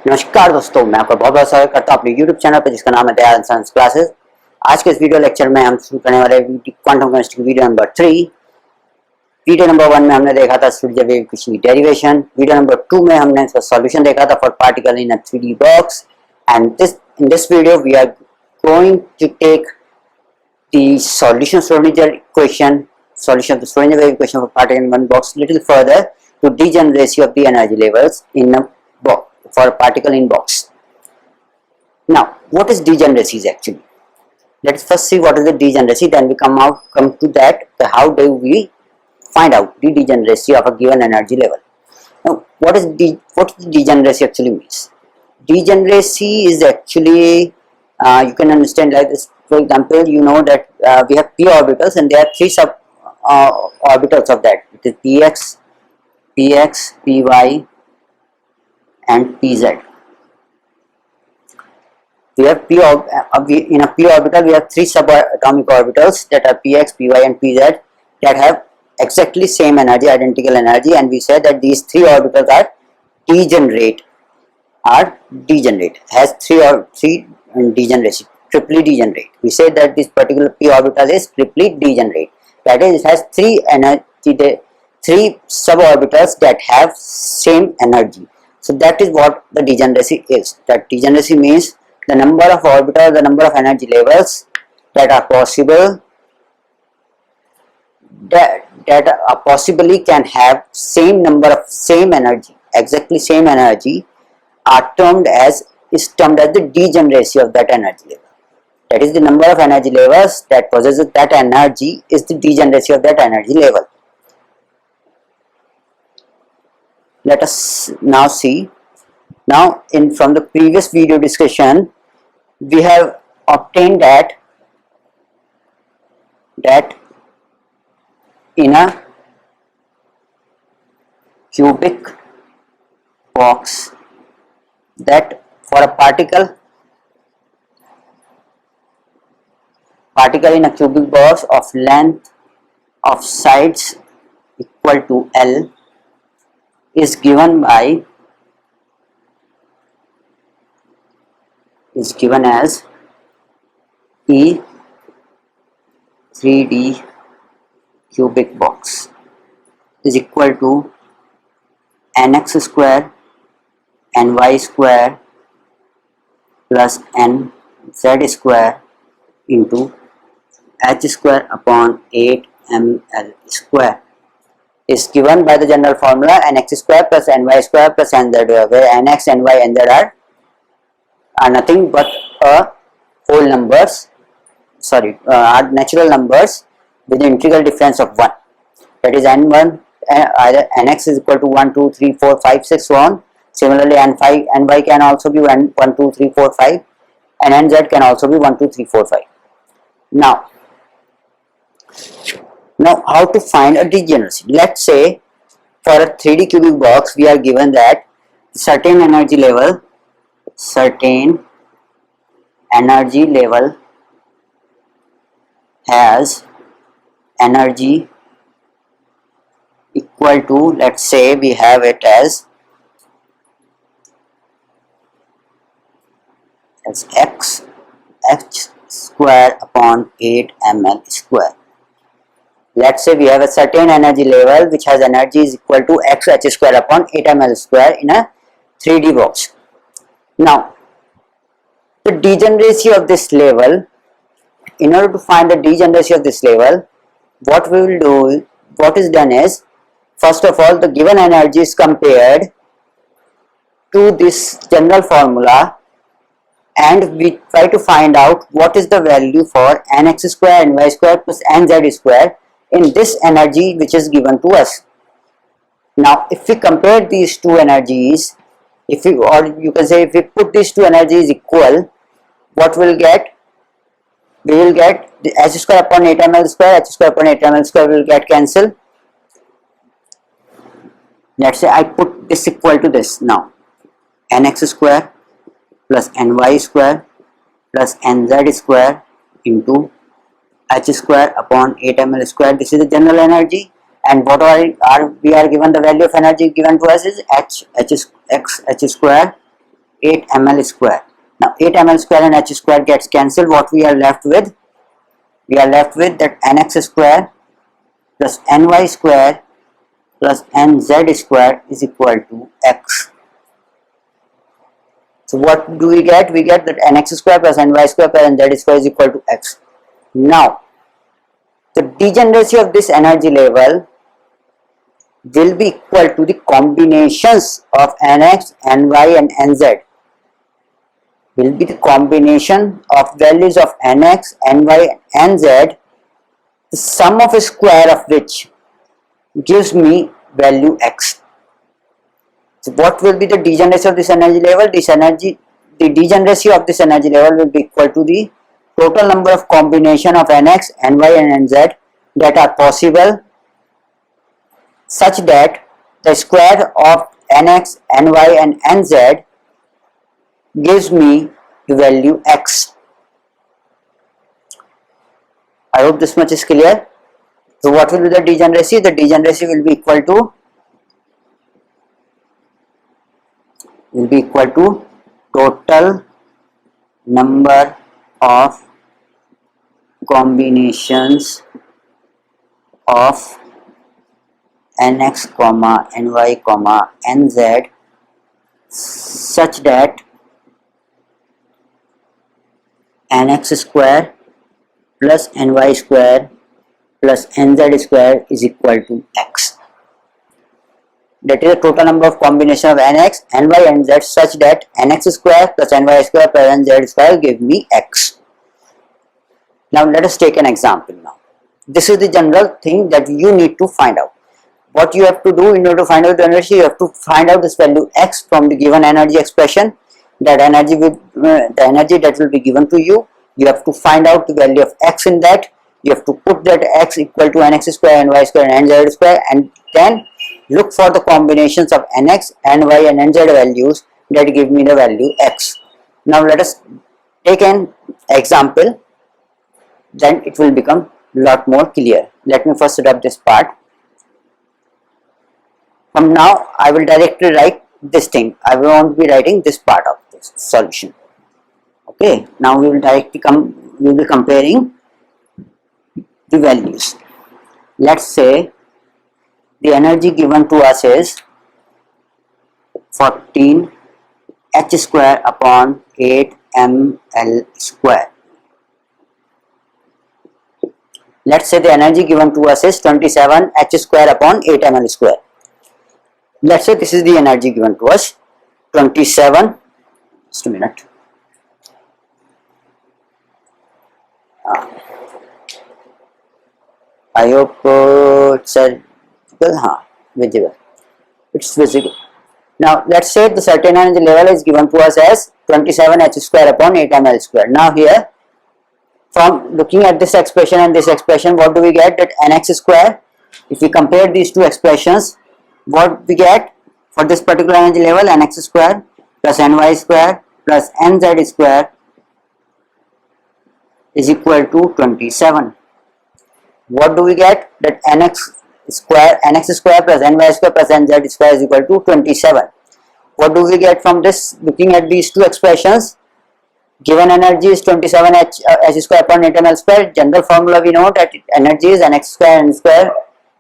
नमस्कार दोस्तों, मैं आपका बहुत बहुत स्वागत करता हूँ अपने YouTube चैनल पर जिसका नाम है दयाल साइंस क्लासेस। आज के इस वीडियो लेक्चर में हम शुरू करने वाले quantum chemistry video number 3। Video number 1 में हमने देखा था स्टूडियो वेव इक्वेशन की डेरिवेशन। वीडियो नंबर 2 में हमने इसका सॉल्यूशन देखा था for particle in a 3D box. And in this video we are going to take the solution Schrodinger equation, solution of the Schrodinger wave equation for particle in one box little further to degeneracy of the energy levels in a box for a particle in box. Now, what is degeneracy actually? Let's first see what is the degeneracy. Then we come to that. How do we find out the degeneracy of a given energy level? Now, what degeneracy actually means? Degeneracy is actually you can understand like this. For example, you know that we have p orbitals and there are three sub orbitals of that. It is px, px, py, and pz. We have in a p orbital we have three subatomic orbitals that are px, py, and pz that have exactly same energy, identical energy, and we say that these three orbitals are degenerate. Has three degeneracy. Triply degenerate. We say that this particular p orbital is triply degenerate. That is, it has three suborbitals that have same energy. So that is what the degeneracy is. That degeneracy means the number of orbitals, the number of energy levels that are possible, that possibly can have same number of same energy, exactly same energy, are termed as the degeneracy of that energy level. That is, the number of energy levels that possesses that energy is the degeneracy of that energy level. Let us now see. Now, from the previous video discussion, we have obtained that in a cubic box, that for a particle in a cubic box of length of sides equal to L is given as E 3D cubic box is equal to nx square ny square plus nz square into h square upon 8 ml square is given by the general formula nx square plus ny square plus nz, where nx, ny, nz are nothing but whole numbers, are natural numbers with the integral difference of 1. That is, n1 either nx is equal to 1, 2, 3, 4, 5, 6, so on. Similarly, ny can also be 1, 2, 3, 4, 5, and nz can also be 1, 2, 3, 4, 5. Now how to find a degeneracy? Let's say for a 3D cubic box we are given that certain energy level has energy equal to, let's say we have it as x square upon 8 ml square. Let's say we have a certain energy level which has energy is equal to x h square upon 8 ml square in a 3D box. Now, the degeneracy of this level, in order to find the degeneracy of this level, what is done is, first of all, the given energy is compared to this general formula, and we try to find out what is the value for nx square, ny square plus nz square in this energy which is given to us. Now, if we compare these two energies, if we put these two energies equal, what we'll get? We will get the h square upon 8 ml square, h square upon 8 ml square will get cancelled. Let's say I put this equal to this now, nx square plus ny square plus nz square into h square upon 8 ml square. This is the general energy, and what we are given the value of energy given to us is h square 8 ml square. Now 8 ml square and h square gets cancelled. What we are left with? We are left with that nx square plus ny square plus nz square is equal to x. So what do we get? We get that nx square plus ny square plus nz square is equal to x. Now the degeneracy of this energy level will be equal to the combinations of nx, ny and nz. Will be the combination of values of nx, ny and nz, the sum of a square of which gives me value x. So what will be the degeneracy of this energy level? The degeneracy of this energy level will be equal to the total number of combination of nx, ny and nz that are possible, such that the square of nx, ny and nz gives me the value x. I hope this much is clear. So what will be the degeneracy? The degeneracy will be equal to total number of combinations of nx, ny, nz such that nx square plus ny square plus nz square is equal to x. That is the total number of combination of nx, ny and z such that nx square plus ny square plus nz square give me x. Now let us take an example now. This is the general thing that you need to find out. What you have to do in order to find out the energy, you have to find out this value x from the given energy expression. That energy the energy that will be given to you, you have to find out the value of x in that. You have to put that x equal to nx square, ny square and nz square, and then look for the combinations of nx, ny and nz values that give me the value x. Now let us take an example, then it will become lot more clear. Let me first set up this part. From now I will directly write this thing. I won't be writing this part of this solution. Okay, now we will be comparing the values. Let's say the energy given to us is 14 h square upon 8 ml square. Let's say the energy given to us is 27 h square upon 8 ml square. Let's say this is the energy given to us, 27, just a minute. I hope it's visible. It's visible. Now let's say the certain energy level is given to us as 27 h square upon 8 ml square. Now here, from looking at this expression and this expression, what do we get? That nx square, if we compare these two expressions, what we get for this particular energy level, nx square plus ny square plus nz square is equal to 27. What do we get? That nx square plus ny square plus nz square is equal to 27. What do we get from this? Looking at these two expressions, given energy is 27 h square upon 8 ml square. General formula we know that energy is nx square n square,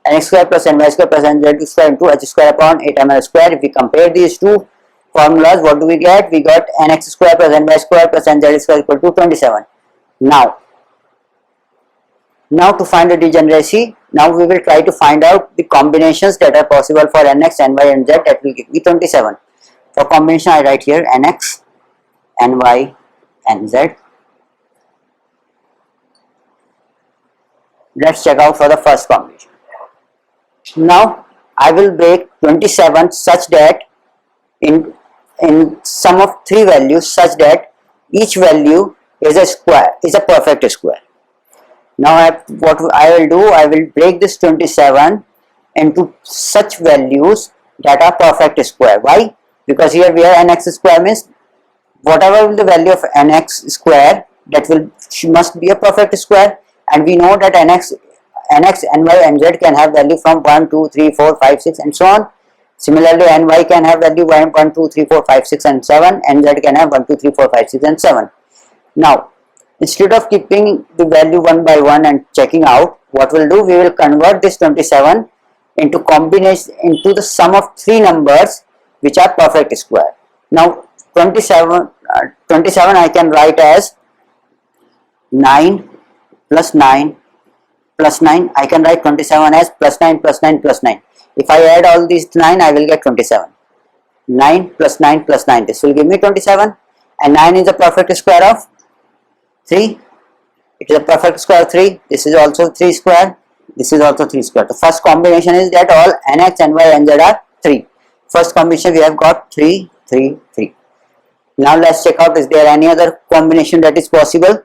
nx square plus ny square plus nz square into h square upon 8 ml square. If we compare these two formulas, what do we get? We got nx square plus ny square plus nz square equal to 27. Now to find the degeneracy, now we will try to find out the combinations that are possible for nx, ny and z that will give me 27. For combination I write here nx, ny and z. Let's check out for the first combination. Now I will break 27 such that in sum of three values such that each value is a perfect square. Now what I will do, I will break this 27 into such values that are perfect square. Why? Because here we have nx square means whatever will the value of nx square, that must be a perfect square, and we know that nx, ny and z can have value from 1, 2, 3, 4, 5, 6 and so on. Similarly, ny can have value 1, 2, 3, 4, 5, 6 and 7, and z can have 1, 2, 3, 4, 5, 6 and 7. Now, instead of keeping the value one by one and checking out, what we'll do, we will convert this 27 into combination into the sum of three numbers which are perfect square. Now 27 I can write as 9 plus 9 plus 9. I can write 27 as plus 9 plus 9 plus 9. If I add all these 9, I will get 27. 9 plus 9 plus 9, this will give me 27, and 9 is a perfect square of 3. It is a perfect square of 3. This is also 3 square. This is also 3 square. The first combination is that all nx, ny, and z are 3. First combination we have got 3, 3, 3. Now let's check out, is there any other combination that is possible.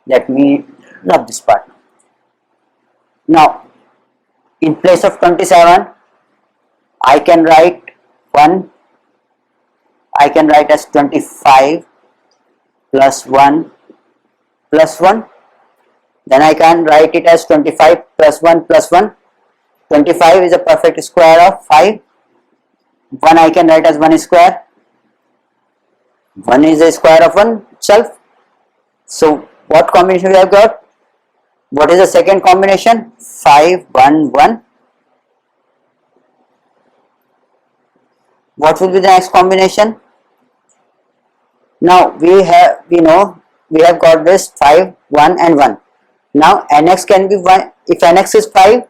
Let me rub this part. Now in place of 27, I can write 1. I can write as 25 plus 1 plus 1. Then I can write it as 25 plus 1 plus 1. 25 is a perfect square of 5. 1 I can write as 1 square. 1 is a square of 1 itself. So what combination we have got? What is the second combination? 5, 1, 1. What will be the next combination? Now we have got this 5, 1 and 1. Now nx can be 1. If nx is 5,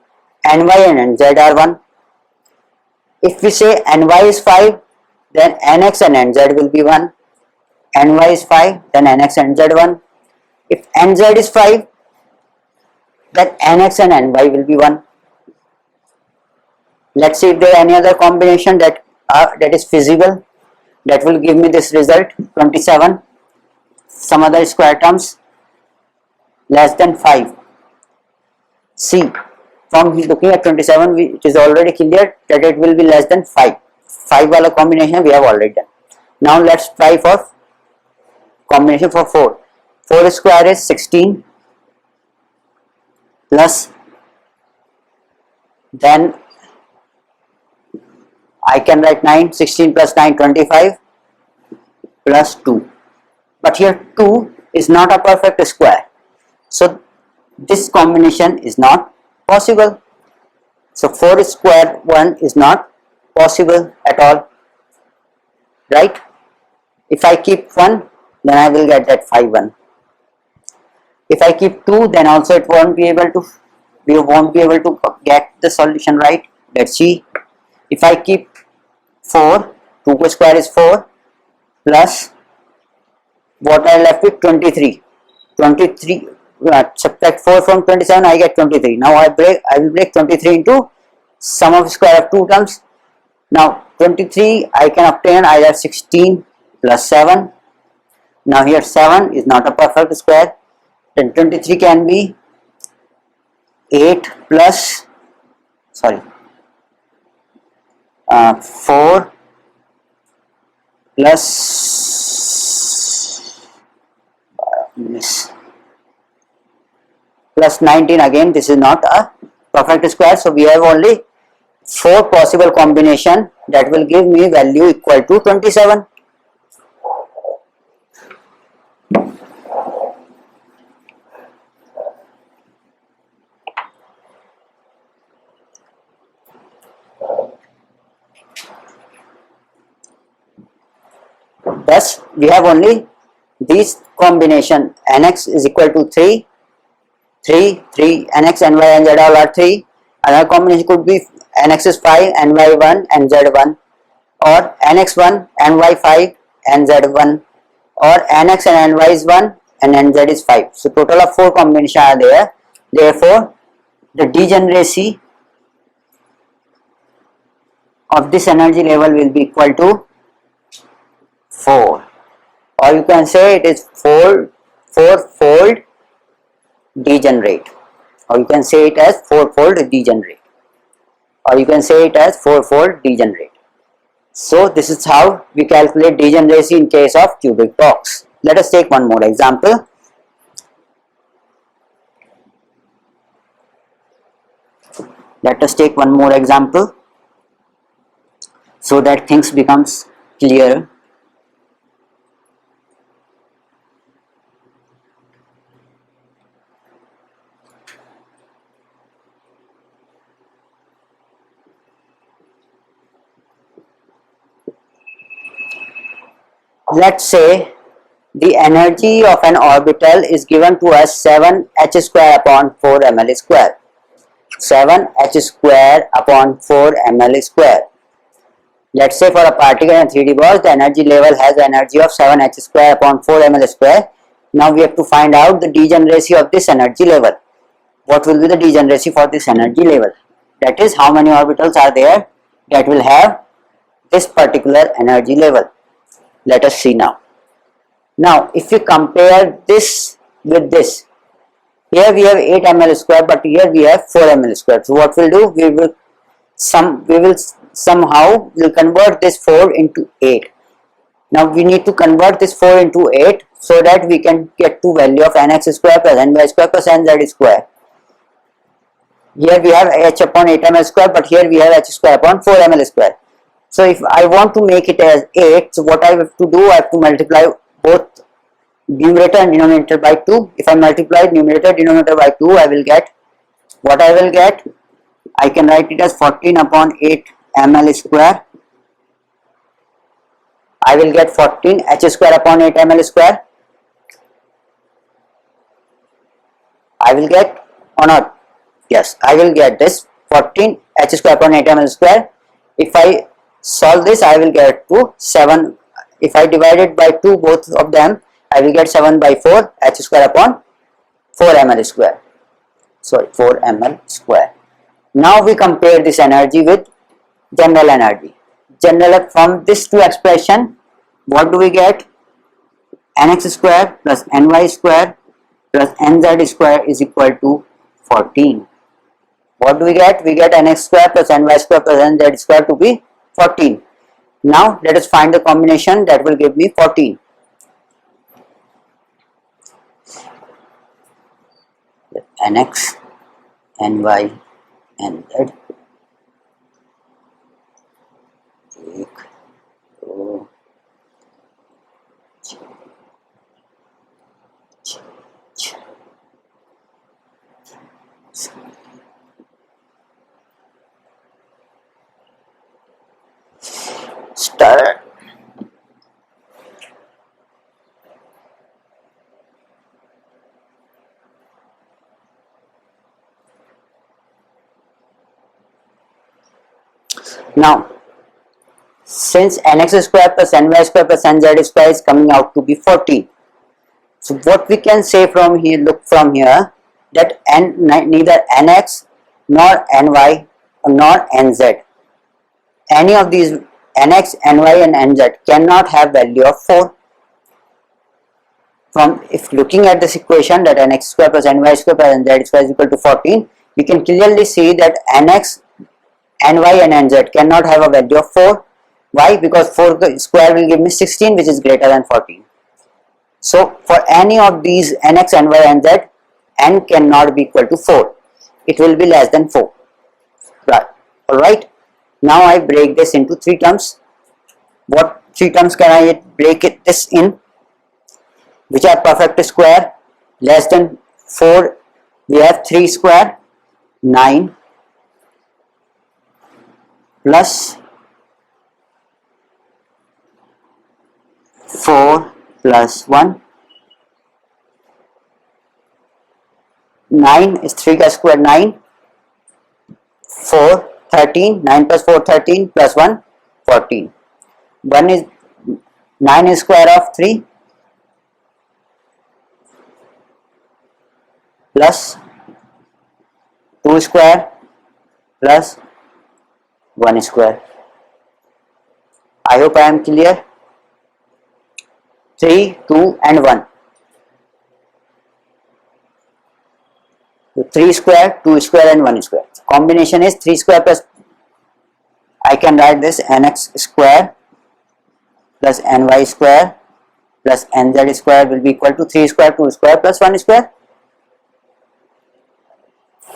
ny and nz are 1. If we say ny is 5, then nx and nz will be 1. Ny is 5, then nx and z 1. If nz is 5, then nx and ny will be 1. Let's see if there is any other combination that is feasible, that will give me this result. 27, some other square terms less than 5. See, from looking at 27, it is already clear that it will be less than 5. 5 wala combination we have already done. Now let's try for combination for 4. 4 square is 16 plus, then I can write 9. 16 plus 9, 25 plus 2. But here 2 is not a perfect square. So this combination is not possible. So 4 square 1 is not possible at all, right? If I keep 1, then I will get that 5, 1. If I keep 2, then also we won't be able to get the solution right. Let's see. If I keep 4, 2 square is 4 plus, what I left with 23. 23, subtract 4 from 27, I get 23. Now I will break 23 into sum of square of 2 terms. Now 23 I can obtain either 16 plus 7. Now here 7 is not a perfect square. Then 23 can be 8 plus 4 plus 19. Again, this is not a perfect square, so we have only 4 possible combination that will give me value equal to 27. Thus, we have only these combination. Nx is equal to 3, 3, 3, nx, ny and z all are 3. Another combination could be nx is 5, ny 1 and z 1, or nx 1, ny 5 and z 1, or nx and ny is 1 and nz is 5. So total of 4 combinations are there. Therefore, the degeneracy of this energy level will be equal to 4, or you can say it is fourfold degenerate, or you can say it as fourfold degenerate, or you can say it as fourfold degenerate. So this is how we calculate degeneracy in case of cubic box. Let us take one more example. so that things becomes clear. Let's say the energy of an orbital is given to us 7h square upon 4 ml square. 7h square upon 4 ml square. Let's say for a particle in a 3D box, the energy level has the energy of 7h square upon 4 ml square. Now we have to find out the degeneracy of this energy level. What will be the degeneracy for this energy level? That is, how many orbitals are there that will have this particular energy level. Let us see now. Now, if we compare this with this, here we have 8 ml square, but here we have 4 ml square. So what we'll do, we will somehow convert this 4 into 8. Now we need to convert this 4 into 8 so that we can get to value of nx square plus ny square plus nz square. Here we have h upon 8 ml square, but here we have h square upon 4 ml square. So if I want to make it as 8, so what I have to do, I have to multiply both numerator and denominator by 2. If I multiply numerator denominator by 2, I will get what I will get. I can write it as 14 upon 8 ml square. I will get 14 h square upon 8 ml square. I will get or not? Yes, I will get this 14 h square upon 8 ml square. If I solve this, I will get to 7. If I divide it by 2, both of them, I will get 7 by 4 h square upon 4 ml square. Sorry, 4 ml square. Now we compare this energy with general energy. General, from this two expression, what do we get? Nx square plus ny square plus nz square is equal to 14. What do we get? We get nx square plus ny square plus nz square to be 14. Now let us find the combination that will give me 14. Nx, ny, nz. Start. Now, since nx square plus ny square plus nz square is coming out to be 14, so what we can say from here, look from here, that neither nx nor ny nor nz, any of these nx, ny and nz cannot have value of 4. From if looking at this equation that nx square plus ny square plus nz square is equal to 14, we can clearly see that nx, ny and nz cannot have a value of 4. Why? Because 4 square will give me 16, which is greater than 14. So for any of these nx, ny and z, n cannot be equal to 4. It will be less than 4. Right. Alright. Now I break this into 3 terms. What 3 terms can I break this in? Which are perfect square. Less than 4, we have 3 square, 9 plus 4 plus 1. 9 is 3 square, 9, 4, 13, 9 plus 4, 13 plus 1, 14. 1 is 9 is square of 3 plus 2 square plus 1 square. I hope I am clear. 3, 2 and 1. So 3 square, 2 square and 1 square. Combination is 3 square plus, I can write this nx square plus ny square plus nz square will be equal to 3 square, 2 square plus 1 square.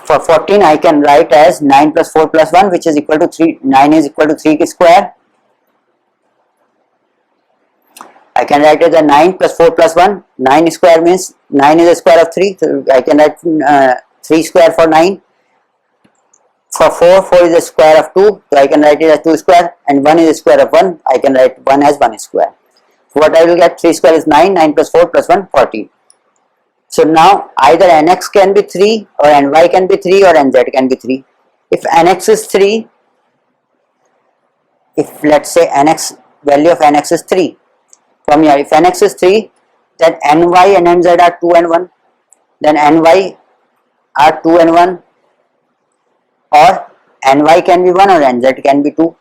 For 14 I can write as 9 plus 4 plus 1, which is equal to 3. 9 is equal to 3 square I can write it as 9 plus 4 plus 1. 9 square means 9 is the square of 3. So I can write 3 square for 9. For 4, 4 is the square of 2. So I can write it as 2 square. And 1 is the square of 1. I can write 1 as 1 square. So what I will get, 3 square is 9. 9 plus 4 plus 1, 14. So now either nx can be 3 or ny can be 3 or nz can be 3. If nx is 3, if let's say nx, value of nx is 3, from here if nx is 3, then ny and nz are 2 and 1, then ny are 2 and 1, or ny can be 1 or nz can be 2.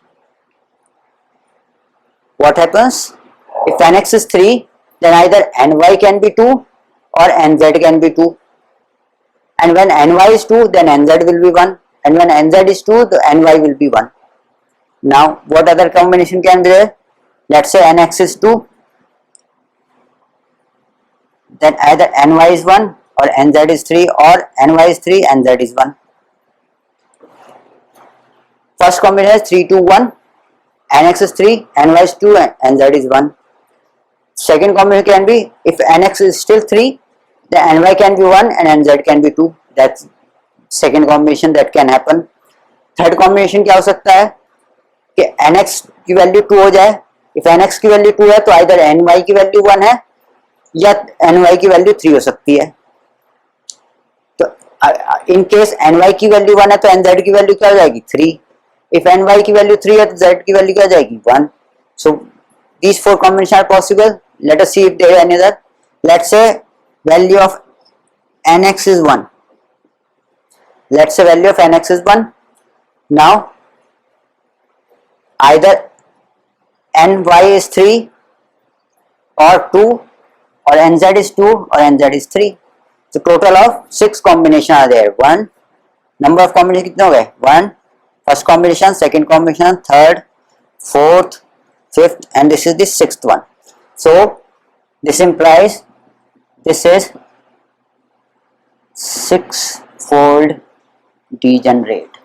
What happens? If nx is 3, then either ny can be 2 or nz can be 2, and when ny is 2, then nz will be 1, and when nz is 2, the ny will be 1. Now what other combination can be there? Let's say nx is 2, then either ny is 1 or nz is 3, or ny is 3, nz is 1. First combination is 3, 2, 1, nx is 3, ny is 2, and nz is 1. Second combination can be, if nx is still 3, then ny can be 1 and nz can be 2. That's second combination that can happen. Third combination क्या हो सकता है कि nx की value 2 हो जाए. if nx की value 2 है तो either ny की वैल्यू 1 है या ny की वैल्यू 3 हो सकती है. तो इन केस ny की वैल्यू 1 है तो nz की वैल्यू क्या हो जाएगी, 3. if ny की वैल्यू 3 है तो z की वैल्यू क्या हो जाएगी, 1. so these four combinations are possible. Let us see if there is any other. Let's say value of nx is 1. Let's say value of nx is 1. Now either ny is 3 or 2, or nz is 2 or nz is 3. So total of 6 combinations are there. 1, number of combinations कितने हो गए, 1, first combination, second combination, third, fourth, fifth, and this is the sixth one. So this implies this is 6-fold degenerate,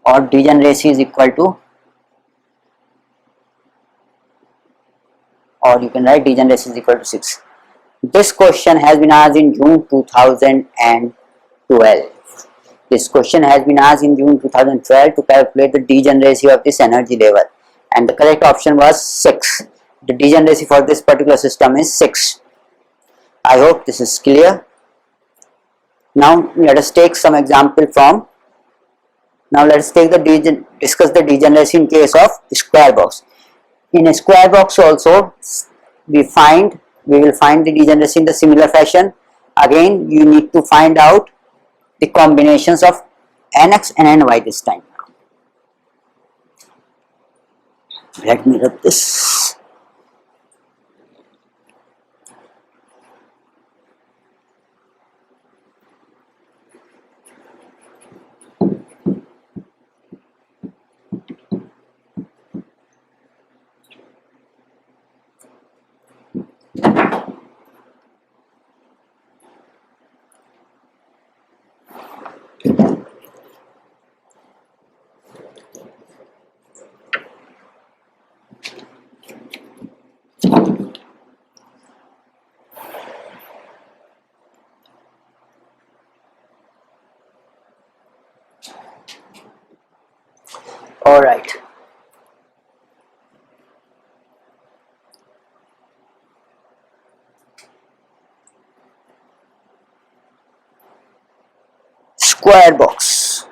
or degeneracy is equal to, or you can write degeneracy is equal to 6. This question has been asked in June 2012. This question has been asked in June 2012 to calculate the degeneracy of this energy level, and the correct option was 6. The degeneracy for this particular system is 6. I hope this is clear. Now let us take some example from. Now let us take discuss the degeneracy in case of square box. In a square box also we will find the degeneracy in the similar fashion. Again you need to find out the combinations of nx and ny this time. Let me rub this. All right. Square box.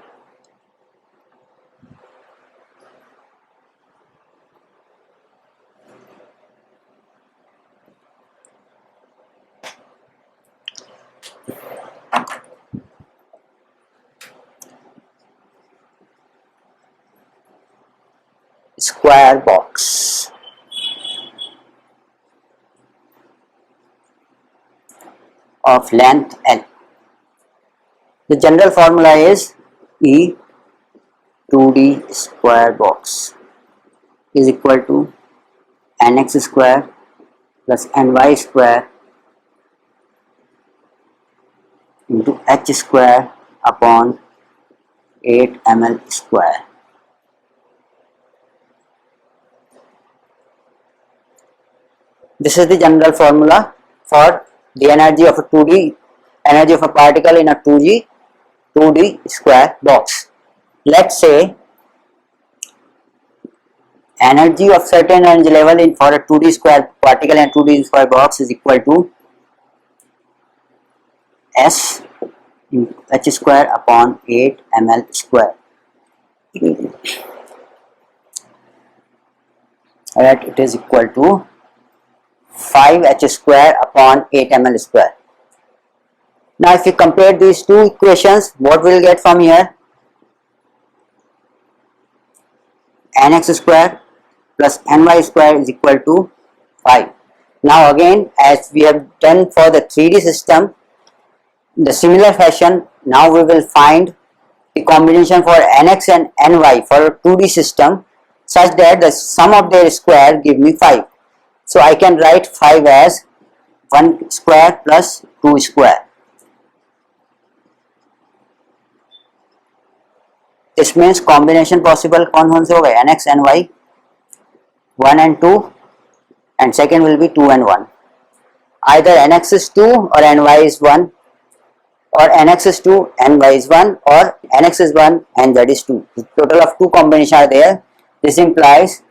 Square box. Of length L. The general formula is E 2D square box is equal to nx square plus ny square into h square upon 8 ml square. This is the general formula for the energy of a 2D energy of a particle in a 2D square box. Let's say energy of certain energy level in for a 2D square particle and 2D square box is equal to S h square upon 8 ml square. Alright, it is equal to 5h square upon 8 ml square. Now if you compare these two equations, what we will get from here? Nx square plus ny square is equal to 5. Now again, as we have done for the 3D system, in the similar fashion, now we will find the combination for nx and ny for a 2D system such that the sum of their square give me 5. So I can write 5 as 1 square plus 2 square. This means combination possible कौन से हो गए nx and y 1 and 2 and second will be 2 and 1. Either nx is 2 or ny is 1, or nx is 2 and y is 1, or nx is 1 and z is 2. The total of 2 combinations are there. This implies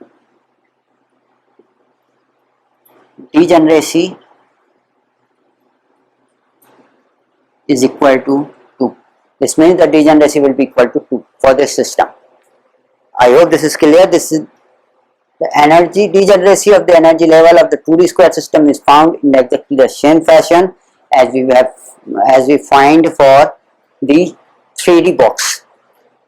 degeneracy is equal to 2. This means the degeneracy will be equal to 2 for this system. I hope this is clear. This is the energy degeneracy of the energy level of the 2D square system is found in exactly the same fashion as we find for the 3D box,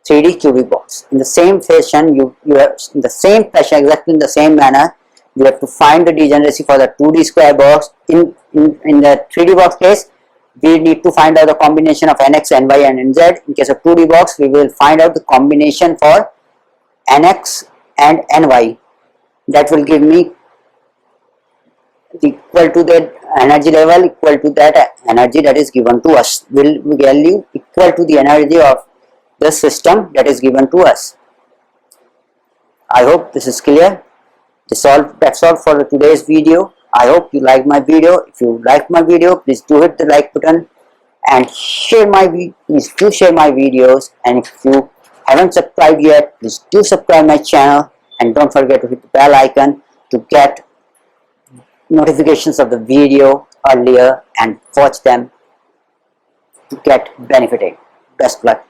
3D cubic box. In the same fashion, you have in the same fashion, exactly in the same manner, you have to find the degeneracy for the 2D square box. In the 3D box case, we need to find out the combination of nx, ny and nz. In case of 2D box, we will find out the combination for nx and ny. That will give me equal to that energy level equal to that energy that is given to us, will value equal to the energy of the system that is given to us. I hope this is clear. That's all for today's video. I hope you like my video. If you like my video, please do hit the like button and please do share my videos. And if you haven't subscribed yet, please do subscribe my channel and don't forget to hit the bell icon to get notifications of the video earlier and watch them to get benefited. Best luck.